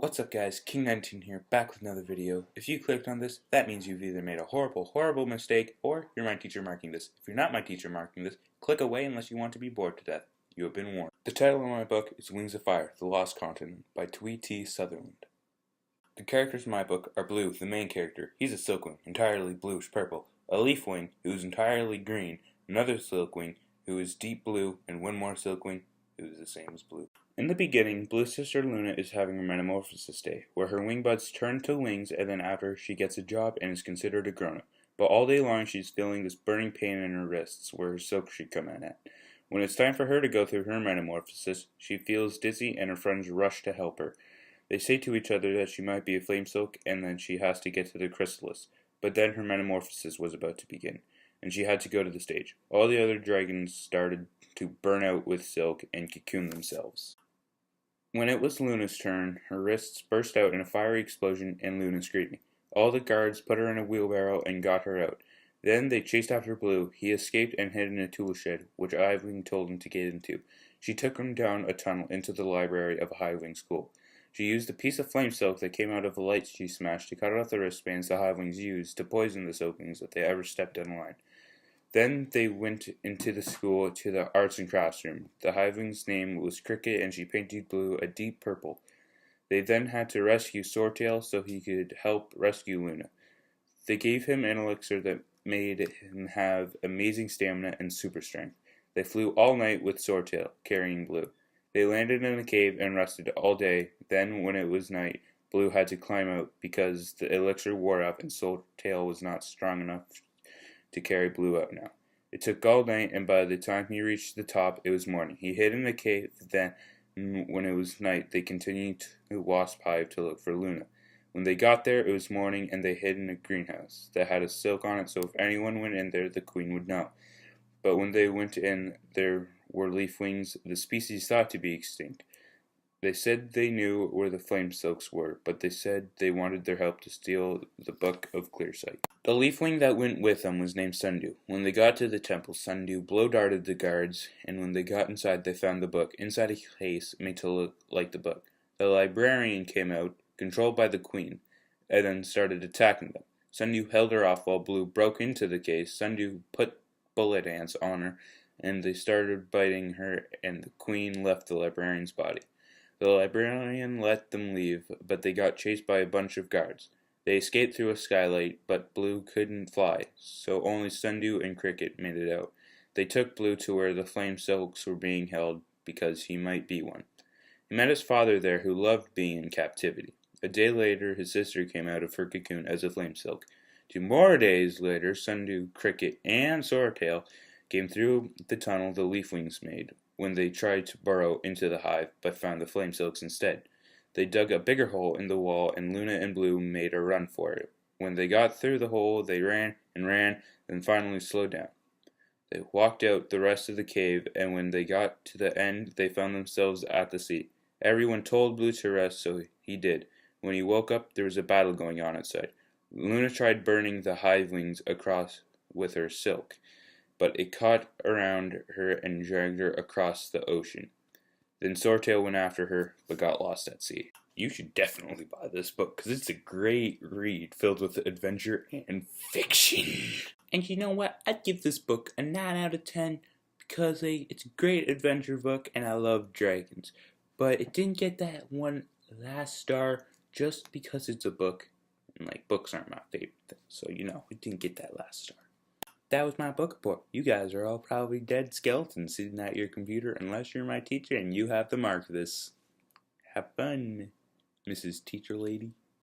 What's up guys, King19 here, back with another video. If you clicked on this, that means you've either made a horrible mistake, or you're my teacher marking this. If you're not my teacher marking this, click away unless you want to be bored to death. You have been warned. The title of my book is Wings of Fire, The Lost Continent by Twee T. Sutherland. The characters in my book are Blue, the main character. He's a silkwing, entirely bluish-purple. A leafwing, who's entirely green. Another silkwing, who is deep blue, and one more silkwing, who is the same as blue. In the beginning, Blue's sister Luna is having her metamorphosis day, where her wing buds turn to wings, and then after she gets a job and is considered a grown-up. But all day long she's feeling this burning pain in her wrists, where her silk should come in at. When it's time for her to go through her metamorphosis, she feels dizzy and her friends rush to help her. They say to each other that she might be a flame silk and that she has to get to the chrysalis. But then her metamorphosis was about to begin, and she had to go to the stage. All the other dragons started to burn out with silk and cocoon themselves. When it was Luna's turn, her wrists burst out in a fiery explosion and Luna screaming. All the guards put her in a wheelbarrow and got her out. Then they chased after Blue. He escaped and hid in a tool shed, which Hiveling told him to get into. She took him down a tunnel into the library of a Hiveling school. She used a piece of flame silk that came out of the lights she smashed to cut off the wristbands the Hivelings used to poison the silklings if they ever stepped in line. Then they went into the school to the arts and crafts room. The Hiveling's name was Cricket and she painted Blue a deep purple. They then had to rescue Swordtail so he could help rescue Luna. They gave him an elixir that made him have amazing stamina and super strength. They flew all night with Swordtail, carrying Blue. They landed in a cave and rested all day. Then, when it was night, Blue had to climb out because the elixir wore off and Swordtail was not strong enough to carry Blue out now. It took all night, and by the time he reached the top, it was morning. He hid in the cave. Then, when it was night, they continued to Wasp Hive to look for Luna. When they got there, it was morning, and they hid in a greenhouse that had a silk on it, so if anyone went in there, the queen would know. But when they went in, there were leafwings, the species thought to be extinct. They said they knew where the flame silks were, but they said they wanted their help to steal the Book of Clearsight. The leafwing that went with them was named Sundew. When they got to the temple, Sundew blow-darted the guards, and when they got inside, they found the book, inside a case made to look like the book. The librarian came out, controlled by the queen, and then started attacking them. Sundew held her off while Blue broke into the case. Sundew put bullet ants on her, and they started biting her, and the queen left the librarian's body. The librarian let them leave, but they got chased by a bunch of guards. They escaped through a skylight, but Blue couldn't fly, so only Sundew and Cricket made it out. They took Blue to where the flame silks were being held, because he might be one. He met his father there, who loved being in captivity. A day later, his sister came out of her cocoon as a flame silk. 2 more days later, Sundew, Cricket, and Swordtail came through the tunnel the leafwings made when they tried to burrow into the hive, but found the flame silks instead. They dug a bigger hole in the wall, and Luna and Blue made a run for it. When they got through the hole, they ran and ran, then finally slowed down. They walked out the rest of the cave, and when they got to the end, they found themselves at the sea. Everyone told Blue to rest, so he did. When he woke up, there was a battle going on outside. Luna tried burning the hivelings across with her silk, but it caught around her and dragged her across the ocean. Then Swordtail went after her, but got lost at sea. You should definitely buy this book, because it's a great read filled with adventure and fiction. And you know what? I'd give this book a 9 out of 10, because it's a great adventure book, and I love dragons. But it didn't get that one last star just because it's a book, and books aren't my favorite thing, so it didn't get that last star. That was my book report. You guys are all probably dead skeletons sitting at your computer unless you're my teacher and you have to mark this. Have fun, Mrs. Teacher Lady.